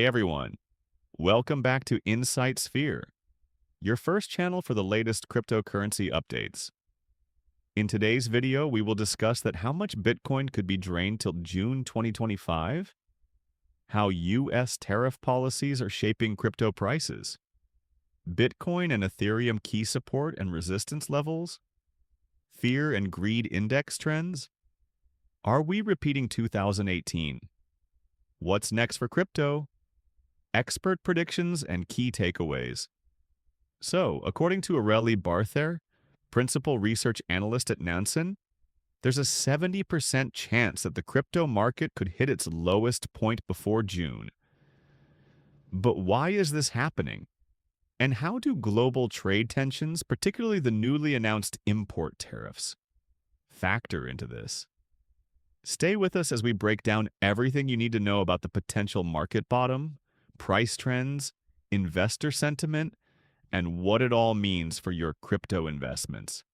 everyone, welcome back to Insight Sphere, your first channel for the latest cryptocurrency updates. In today's video, we will discuss that how much Bitcoin could be drained till June 2025, how US tariff policies are shaping crypto prices, Bitcoin and Ethereum key support and resistance levels, fear and greed index trends. Are we repeating 2018? What's next for crypto? Expert predictions and key takeaways. So, according to Aurelie Barther, principal research analyst at Nansen, there's a 70% chance that the crypto market could hit its lowest point before June. But why is this happening? And how do global trade tensions, particularly the newly announced import tariffs, factor into this? Stay with us as we break down everything you need to know about the potential market bottom, price trends, investor sentiment, and what it all means for your crypto investments.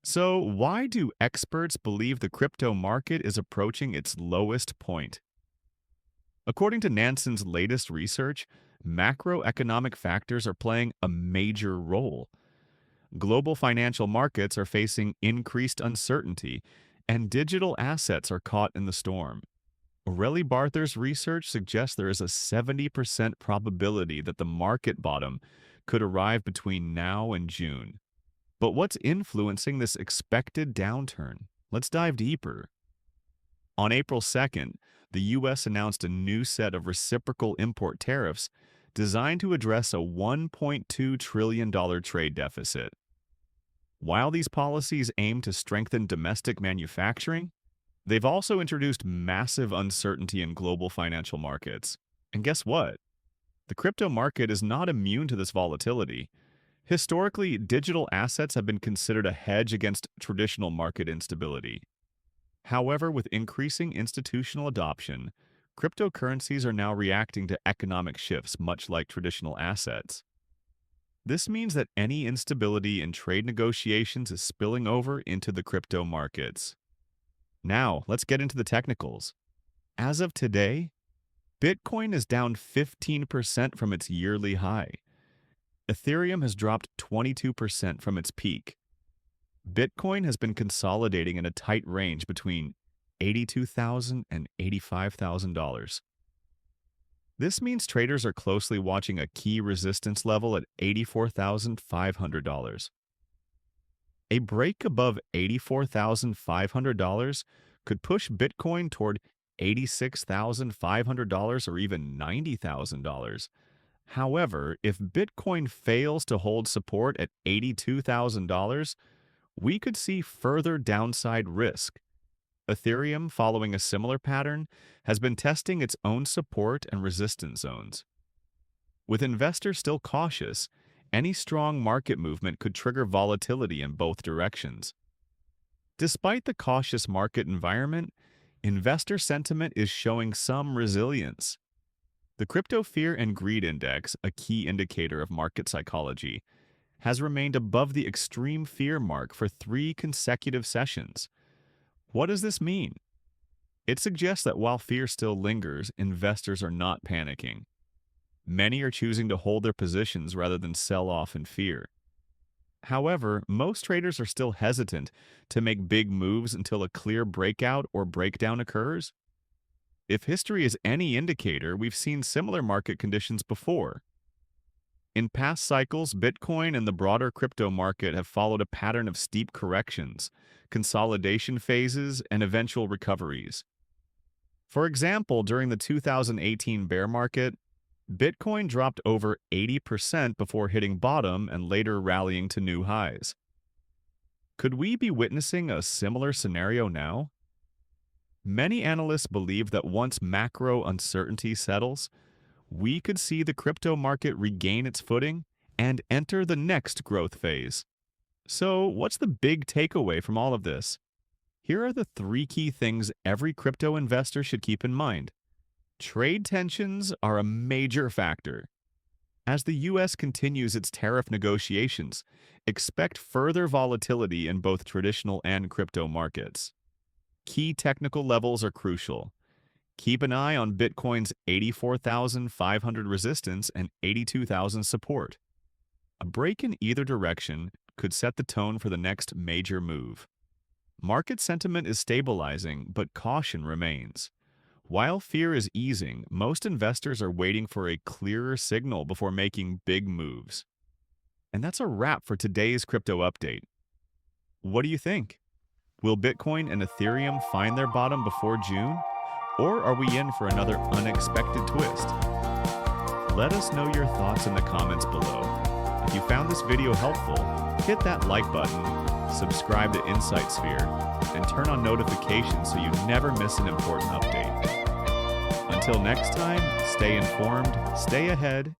So, why do experts believe the crypto market is approaching its lowest point? According to Nansen's latest research, macroeconomic factors are playing a major role. Global financial markets are facing increased uncertainty, and digital assets are caught in the storm. Aurelie Barther's research suggests there is a 70% probability that the market bottom could arrive between now and June. But what's influencing this expected downturn? Let's dive deeper. On April 2nd, the U.S. announced a new set of reciprocal import tariffs designed to address a $1.2 trillion trade deficit. While these policies aim to strengthen domestic manufacturing, they've also introduced massive uncertainty in global financial markets. And guess what? The crypto market is not immune to this volatility. Historically, digital assets have been considered a hedge against traditional market instability. However, with increasing institutional adoption, cryptocurrencies are now reacting to economic shifts much like traditional assets. This means that any instability in trade negotiations is spilling over into the crypto markets. Now, let's get into the technicals. As of today, Bitcoin is down 15% from its yearly high. Ethereum has dropped 22% from its peak. Bitcoin has been consolidating in a tight range between $82,000 and $85,000. This means traders are closely watching a key resistance level at $84,500. A break above $84,500 could push Bitcoin toward $86,500 or even $90,000. However, if Bitcoin fails to hold support at $82,000, we could see further downside risk. Ethereum, following a similar pattern, has been testing its own support and resistance zones. With investors still cautious, any strong market movement could trigger volatility in both directions. Despite the cautious market environment, investor sentiment is showing some resilience. The Crypto Fear and Greed Index, a key indicator of market psychology, has remained above the extreme fear mark for 3 consecutive sessions. What does this mean? It suggests that while fear still lingers, investors are not panicking. Many are choosing to hold their positions rather than sell off in fear. However, most traders are still hesitant to make big moves until a clear breakout or breakdown occurs. If history is any indicator, we've seen similar market conditions before. In past cycles, Bitcoin and the broader crypto market have followed a pattern of steep corrections, consolidation phases, and eventual recoveries. For example, during the 2018 bear market, Bitcoin dropped over 80% before hitting bottom and later rallying to new highs. Could we be witnessing a similar scenario now? Many analysts believe that once macro uncertainty settles, we could see the crypto market regain its footing and enter the next growth phase. So, what's the big takeaway from all of this? Here are the 3 key things every crypto investor should keep in mind. Trade tensions are a major factor. As the U.S. continues its tariff negotiations, expect further volatility in both traditional and crypto markets. Key technical levels are crucial. Keep an eye on Bitcoin's 84,500 resistance and 82,000 support. A break in either direction could set the tone for the next major move. Market sentiment is stabilizing, but caution remains. While fear is easing, most investors are waiting for a clearer signal before making big moves. And that's a wrap for today's crypto update. What do you think? Will Bitcoin and Ethereum find their bottom before June? Or are we in for another unexpected twist? Let us know your thoughts in the comments below. If you found this video helpful, hit that like button, subscribe to Insight Sphere, and turn on notifications so you never miss an important update. Until next time, stay informed, stay ahead,